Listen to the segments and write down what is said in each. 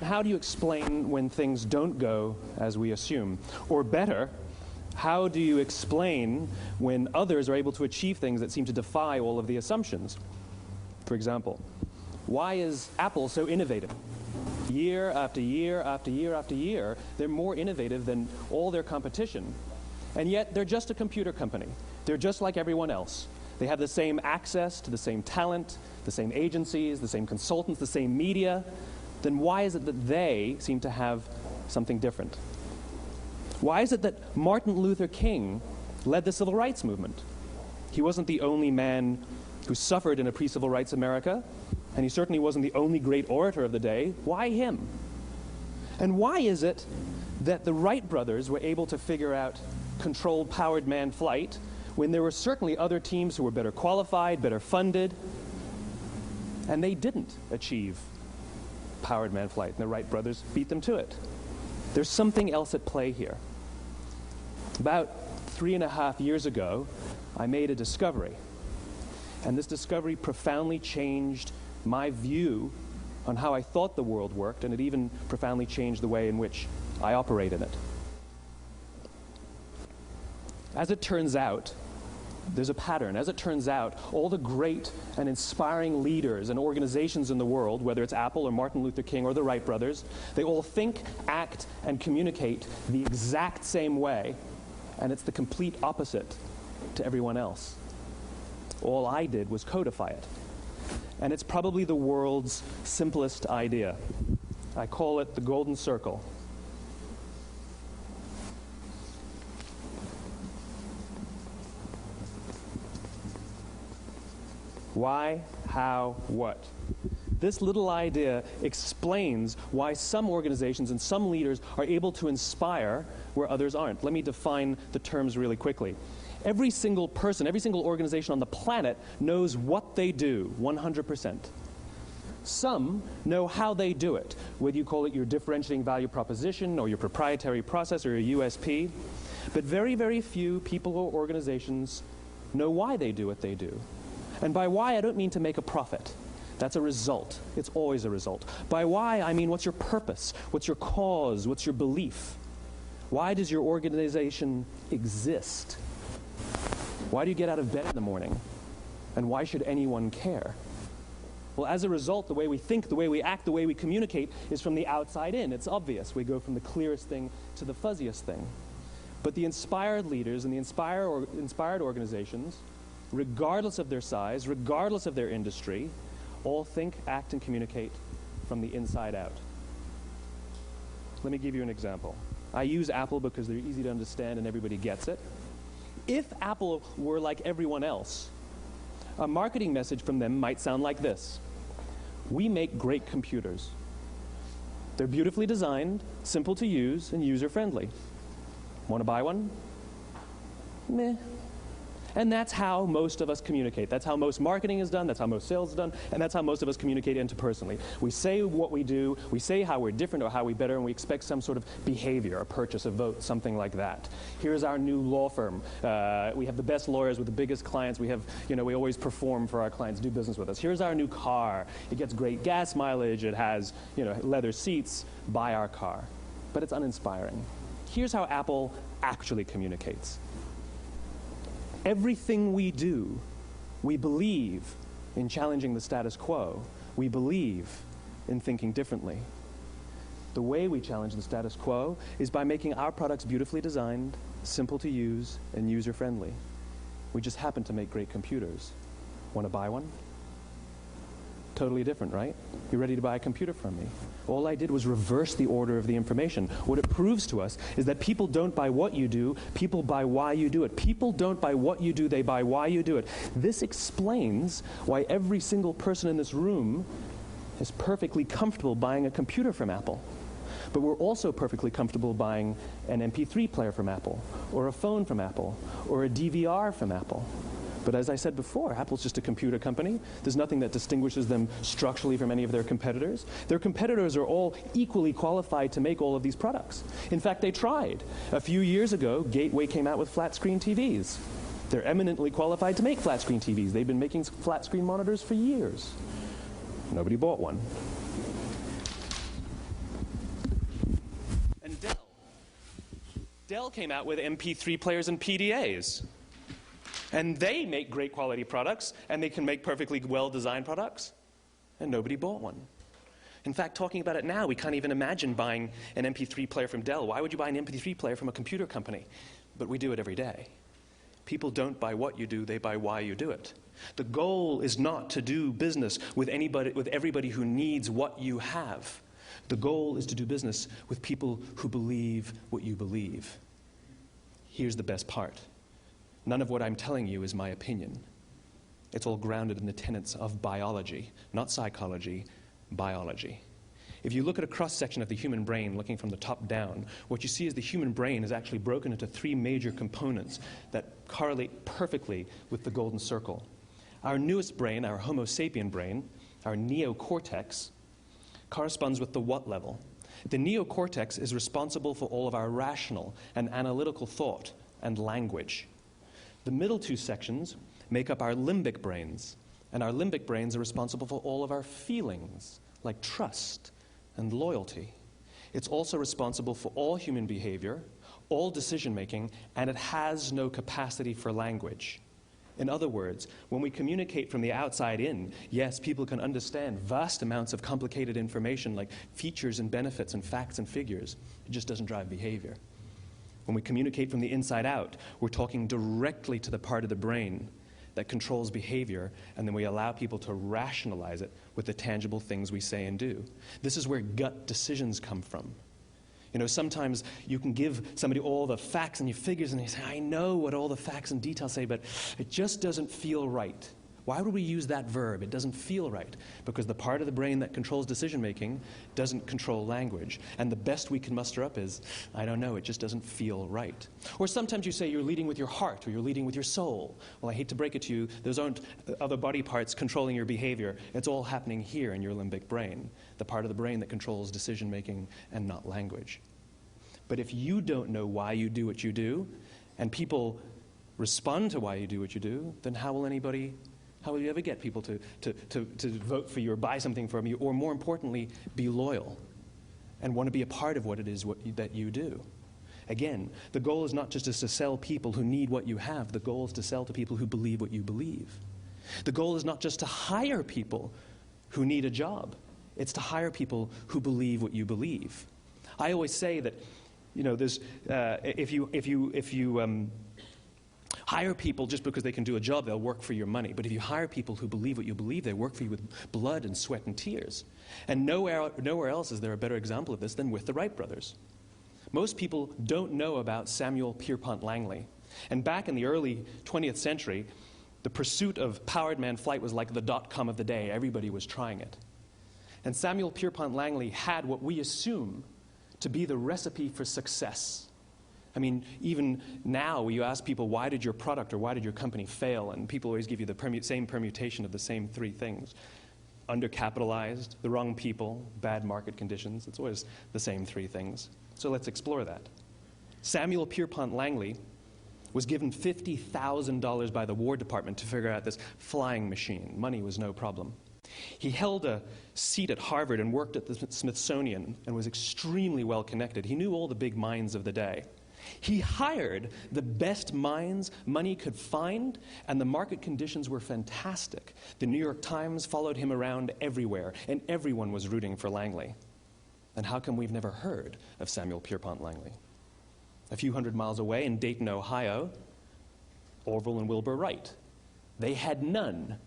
How do you explain when things don't go as we assume? Or better, how do you explain when others are able to achieve things that seem to defy all of the assumptions? For example, why is Apple so innovative? Year after year after year after year, they're more innovative than all their competition. And yet, they're just a computer company. They're just like everyone else. They have the same access to the same talent, the same agencies, the same consultants, the same media. Then why is it that they seem to have something different? Why is it that Martin Luther King led the civil rights movement? He wasn't the only man who suffered in a pre-civil rights America, and he certainly wasn't the only great orator of the day. Why him? And why is it that the Wright brothers were able to figure out controlled powered manned flight when there were certainly other teams who were better qualified, better funded, and they didn't achieve powered manned flight, and the Wright brothers beat them to it? There's something else at play here. About 3.5 years ago, I made a discovery, and this discovery profoundly changed my view on how I thought the world worked, and it even profoundly changed the way in which I operate in it. As it turns out, there's a pattern. As it turns out, all the great and inspiring leaders and organizations in the world, whether it's Apple or Martin Luther King or the Wright brothers, they all think, act, and communicate the exact same way, and it's the complete opposite to everyone else. All I did was codify it. And it's probably the world's simplest idea. I call it the golden circle. Why, how, what? This little idea explains why some organizations and some leaders are able to inspire where others aren't. Let me define the terms really quickly. Every single person, every single organization on the planet knows what they do, 100%. Some know how they do it, whether you call it your differentiating value proposition or your proprietary process or your USP. But very, very few people or organizations know why they do what they do. And by why, I don't mean to make a profit. That's a result. It's always a result. By why, I mean what's your purpose? What's your cause? What's your belief? Why does your organization exist? Why do you get out of bed in the morning? And why should anyone care? Well, as a result, the way we think, the way we act, the way we communicate is from the outside in. It's obvious. We go from the clearest thing to the fuzziest thing. But the inspired leaders and the inspired organizations, regardless of their size, regardless of their industry, all think, act, and communicate from the inside out. Let me give you an example. I use Apple because they're easy to understand and everybody gets it. If Apple were like everyone else, a marketing message from them might sound like this. We make great computers. They're beautifully designed, simple to use, and user-friendly. Want to buy one? Meh. And that's how most of us communicate. That's how most marketing is done, that's how most sales is done, and that's how most of us communicate interpersonally. We say what we do, we say how we're different or how we're better, and we expect some sort of behavior, a purchase, a vote, something like that. Here's our new law firm. We have the best lawyers with the biggest clients. We have, we always perform for our clients, do business with us. Here's our new car. It gets great gas mileage. It has, leather seats. Buy our car. But it's uninspiring. Here's how Apple actually communicates. Everything we do, we believe in challenging the status quo. We believe in thinking differently. The way we challenge the status quo is by making our products beautifully designed, simple to use, and user-friendly. We just happen to make great computers. Want to buy one? Totally different, right? You ready to buy a computer from me? All I did was reverse the order of the information. What it proves to us is that people don't buy what you do, people buy why you do it. People don't buy what you do, they buy why you do it. This explains why every single person in this room is perfectly comfortable buying a computer from Apple. But we're also perfectly comfortable buying an MP3 player from Apple, or a phone from Apple, or a DVR from Apple. But as I said before, Apple's just a computer company. There's nothing that distinguishes them structurally from any of their competitors. Their competitors are all equally qualified to make all of these products. In fact, they tried. A few years ago, Gateway came out with flat-screen TVs. They're eminently qualified to make flat-screen TVs. They've been making flat-screen monitors for years. Nobody bought one. And Dell came out with MP3 players and PDAs. And they make great quality products, and they can make perfectly well-designed products, and nobody bought one. In fact, talking about it now, we can't even imagine buying an MP3 player from Dell. Why would you buy an MP3 player from a computer company? But we do it every day. People don't buy what you do, they buy why you do it. The goal is not to do business with everybody who needs what you have. The goal is to do business with people who believe what you believe. Here's the best part. None of what I'm telling you is my opinion. It's all grounded in the tenets of biology, not psychology, biology. If you look at a cross-section of the human brain, looking from the top down, what you see is the human brain is actually broken into three major components that correlate perfectly with the golden circle. Our newest brain, our Homo sapien brain, our neocortex, corresponds with the what level. The neocortex is responsible for all of our rational and analytical thought and language. The middle two sections make up our limbic brains, and our limbic brains are responsible for all of our feelings, like trust and loyalty. It's also responsible for all human behavior, all decision-making, and it has no capacity for language. In other words, when we communicate from the outside in, yes, people can understand vast amounts of complicated information like features and benefits and facts and figures. It just doesn't drive behavior. When we communicate from the inside out, we're talking directly to the part of the brain that controls behavior, and then we allow people to rationalize it with the tangible things we say and do. This is where gut decisions come from. You know, sometimes you can give somebody all the facts and your figures, and they say, I know what all the facts and details say, but it just doesn't feel right. Why would we use that verb? It doesn't feel right. Because the part of the brain that controls decision-making doesn't control language. And the best we can muster up is, I don't know, it just doesn't feel right. Or sometimes you say you're leading with your heart or you're leading with your soul. Well, I hate to break it to you, those aren't other body parts controlling your behavior. It's all happening here in your limbic brain, the part of the brain that controls decision-making and not language. But if you don't know why you do what you do, and people respond to why you do what you do, then how will you ever get people to vote for you or buy something from you, or more importantly, be loyal and want to be a part of what it is that you do? Again, the goal is not just to sell people who need what you have. The goal is to sell to people who believe what you believe. The goal is not just to hire people who need a job. It's to hire people who believe what you believe. I always say that, you know, there's if you hire people just because they can do a job, they'll work for your money. But if you hire people who believe what you believe, they work for you with blood and sweat and tears. And nowhere else is there a better example of this than with the Wright brothers. Most people don't know about Samuel Pierpont Langley. And back in the early 20th century, the pursuit of powered man flight was like the dot-com of the day. Everybody was trying it. And Samuel Pierpont Langley had what we assume to be the recipe for success. I mean, even now, you ask people, why did your product or why did your company fail? And people always give you the same permutation of the same three things. Undercapitalized, the wrong people, bad market conditions. It's always the same three things. So let's explore that. Samuel Pierpont Langley was given $50,000 by the War Department to figure out this flying machine. Money was no problem. He held a seat at Harvard and worked at the Smithsonian and was extremely well connected. He knew all the big minds of the day. He hired the best minds money could find, and the market conditions were fantastic. The New York Times followed him around everywhere, and everyone was rooting for Langley. And how come we've never heard of Samuel Pierpont Langley? A few hundred miles away in Dayton, Ohio, Orville and Wilbur Wright. They had none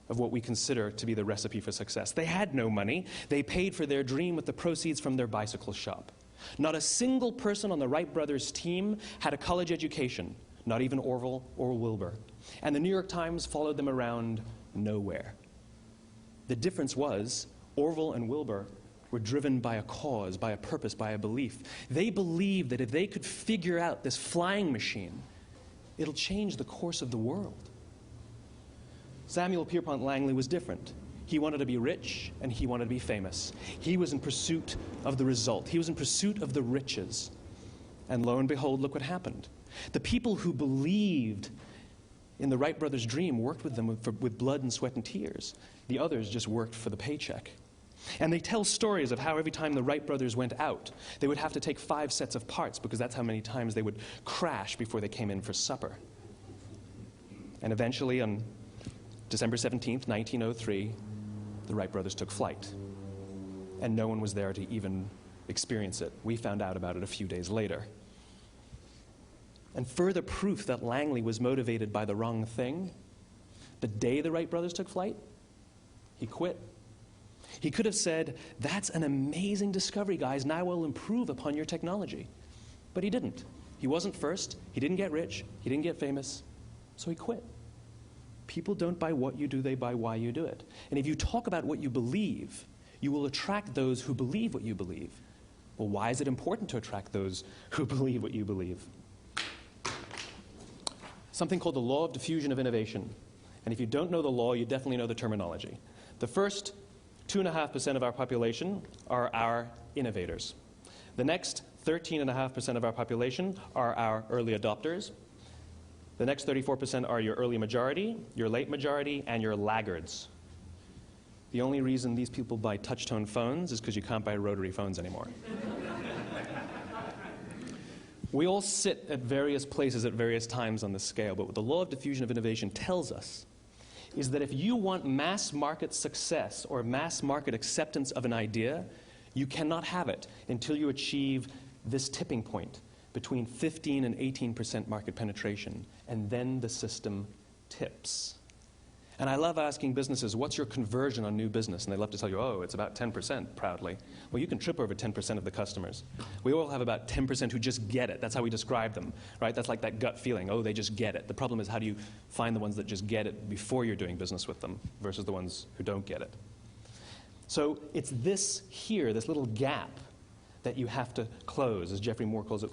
of what we consider to be the recipe for success. They had no money. They paid for their dream with the proceeds from their bicycle shop. Not a single person on the Wright brothers' team had a college education, not even Orville or Wilbur. And the New York Times followed them around nowhere. The difference was Orville and Wilbur were driven by a cause, by a purpose, by a belief. They believed that if they could figure out this flying machine, it'll change the course of the world. Samuel Pierpont Langley was different. He wanted to be rich, and he wanted to be famous. He was in pursuit of the result. He was in pursuit of the riches. And lo and behold, look what happened. The people who believed in the Wright brothers' dream worked with them with blood and sweat and tears. The others just worked for the paycheck. And they tell stories of how every time the Wright brothers went out, they would have to take 5 sets of parts because that's how many times they would crash before they came in for supper. And eventually, on December 17th, 1903, the Wright brothers took flight. And no one was there to even experience it. We found out about it a few days later. And further proof that Langley was motivated by the wrong thing, the day the Wright brothers took flight, he quit. He could have said, "That's an amazing discovery, guys. Now we'll improve upon your technology." But he didn't. He wasn't first. He didn't get rich. He didn't get famous. So he quit. People don't buy what you do, they buy why you do it. And if you talk about what you believe, you will attract those who believe what you believe. Well, why is it important to attract those who believe what you believe? Something called the law of diffusion of innovation. And if you don't know the law, you definitely know the terminology. The first 2.5% of our population are our innovators. The next 13.5% of our population are our early adopters. The next 34% are your early majority, your late majority, and your laggards. The only reason these people buy touch-tone phones is because you can't buy rotary phones anymore. We all sit at various places at various times on the scale, but what the law of diffusion of innovation tells us is that if you want mass market success or mass market acceptance of an idea, you cannot have it until you achieve this tipping point between 15 and 18% market penetration, and then the system tips. And I love asking businesses, what's your conversion on new business? And they love to tell you, oh, it's about 10%, proudly. Well, you can trip over 10% of the customers. We all have about 10% who just get it. That's how we describe them, right? That's like that gut feeling, oh, they just get it. The problem is, how do you find the ones that just get it before you're doing business with them versus the ones who don't get it? So it's this here, this little gap, that you have to close, as Geoffrey Moore calls it,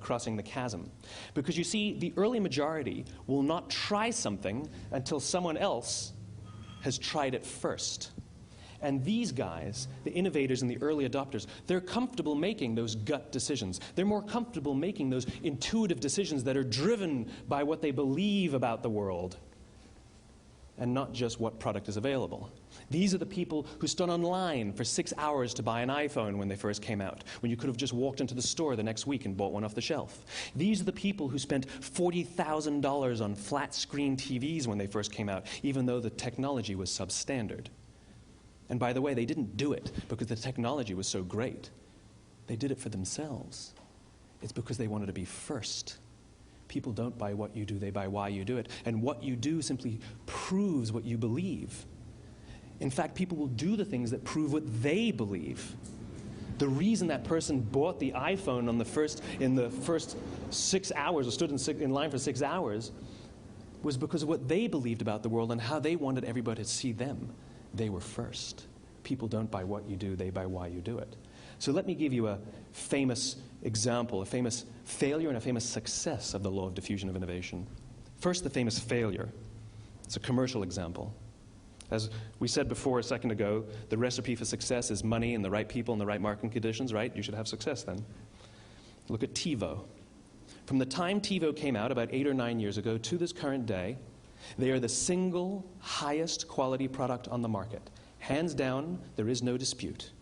crossing the chasm. Because you see, the early majority will not try something until someone else has tried it first. And these guys, the innovators and the early adopters, they're comfortable making those gut decisions. They're more comfortable making those intuitive decisions that are driven by what they believe about the world and not just what product is available. These are the people who stood online for 6 hours to buy an iPhone when they first came out, when you could have just walked into the store the next week and bought one off the shelf. These are the people who spent $40,000 on flat-screen TVs when they first came out, even though the technology was substandard. And by the way, they didn't do it because the technology was so great. They did it for themselves. It's because they wanted to be first. People don't buy what you do, they buy why you do it. And what you do simply proves what you believe. In fact, people will do the things that prove what they believe. The reason that person bought the iPhone in the first 6 hours, or stood in line for 6 hours, was because of what they believed about the world and how they wanted everybody to see them. They were first. People don't buy what you do, they buy why you do it. So let me give you a famous example, a famous failure and a famous success of the law of diffusion of innovation. First, the famous failure. It's a commercial example. As we said before a second ago, the recipe for success is money and the right people and the right marketing conditions, right? You should have success then. Look at TiVo. From the time TiVo came out about 8 or 9 years ago to this current day, they are the single highest quality product on the market. Hands down, there is no dispute.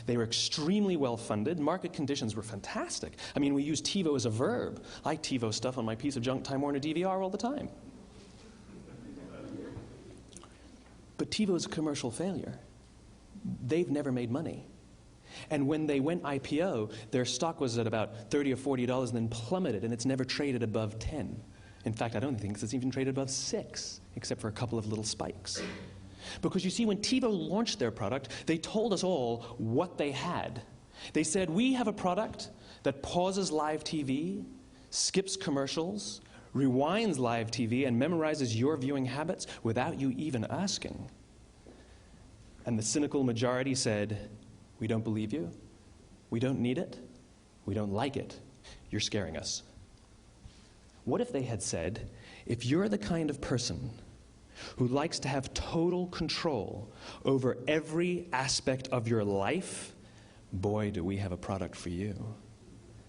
They were extremely well funded. Market conditions were fantastic. I mean, we use TiVo as a verb. I TiVo stuff on my piece of junk Time Warner DVR all the time. But TiVo is a commercial failure. They've never made money. And when they went IPO, their stock was at about $30 or $40 and then plummeted, and it's never traded above 10. In fact, I don't think it's even traded above 6, except for a couple of little spikes. Because you see, when TiVo launched their product, they told us all what they had. They said, we have a product that pauses live TV, skips commercials, rewinds live TV, and memorizes your viewing habits without you even asking. And the cynical majority said, we don't believe you, we don't need it, we don't like it, you're scaring us. What if they had said, if you're the kind of person who likes to have total control over every aspect of your life, boy, do we have a product for you.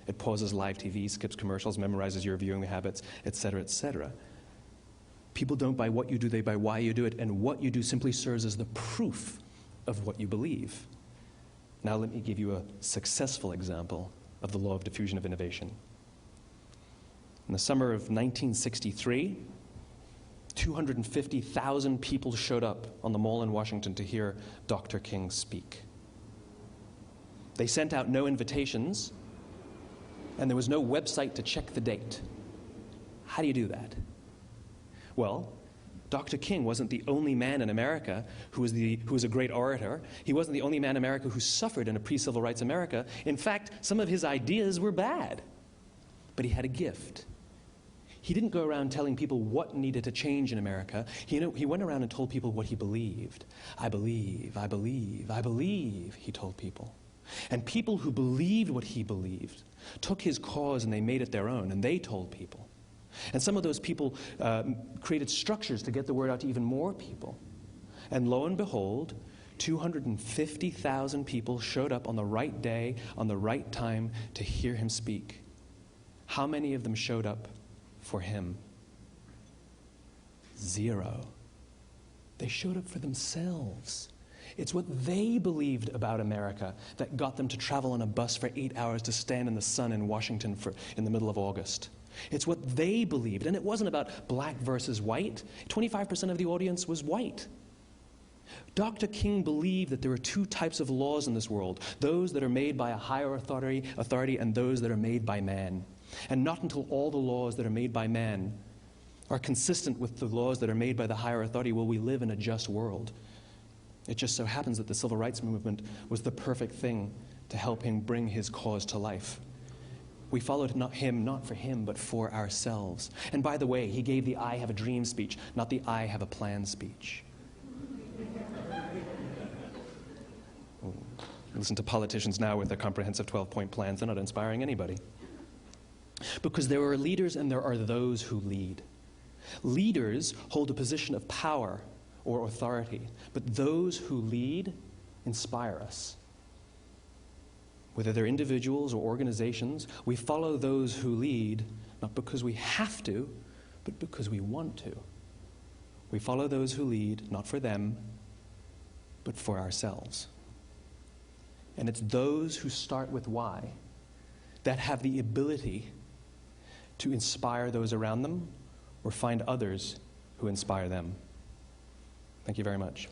It pauses live TV, skips commercials, memorizes your viewing habits, etc., etc. People don't buy what you do, they buy why you do it, and what you do simply serves as the proof of what you believe. Now let me give you a successful example of the law of diffusion of innovation. In the summer of 1963, 250,000 people showed up on the Mall in Washington to hear Dr. King speak. They sent out no invitations, and there was no website to check the date. How do you do that? Well, Dr. King wasn't the only man in America who was a great orator. He wasn't the only man in America who suffered in a pre-civil rights America. In fact, some of his ideas were bad. But he had a gift. He didn't go around telling people what needed to change in America. He went around and told people what he believed. I believe, I believe, I believe, he told people. And people who believed what he believed took his cause and they made it their own, and they told people. And some of those people created structures to get the word out to even more people. And lo and behold, 250,000 people showed up on the right day, on the right time to hear him speak. How many of them showed up for him? 0. They showed up for themselves. It's what they believed about America that got them to travel on a bus for 8 hours to stand in the sun in Washington in the middle of August. It's what they believed, and it wasn't about black versus white. 25% of the audience was white. Dr. King believed that there are two types of laws in this world, those that are made by a higher authority and those that are made by man. And not until all the laws that are made by man are consistent with the laws that are made by the higher authority will we live in a just world. It just so happens that the civil rights movement was the perfect thing to help him bring his cause to life. We followed him not for him, but for ourselves. And by the way, he gave the I have a dream speech, not the I have a plan speech. Listen to politicians now with their comprehensive 12-point plans. They're not inspiring anybody. Because there are leaders and there are those who lead. Leaders hold a position of power or authority, but those who lead inspire us. Whether they're individuals or organizations, we follow those who lead not because we have to, but because we want to. We follow those who lead not for them, but for ourselves. And it's those who start with why that have the ability to inspire those around them or find others who inspire them. Thank you very much.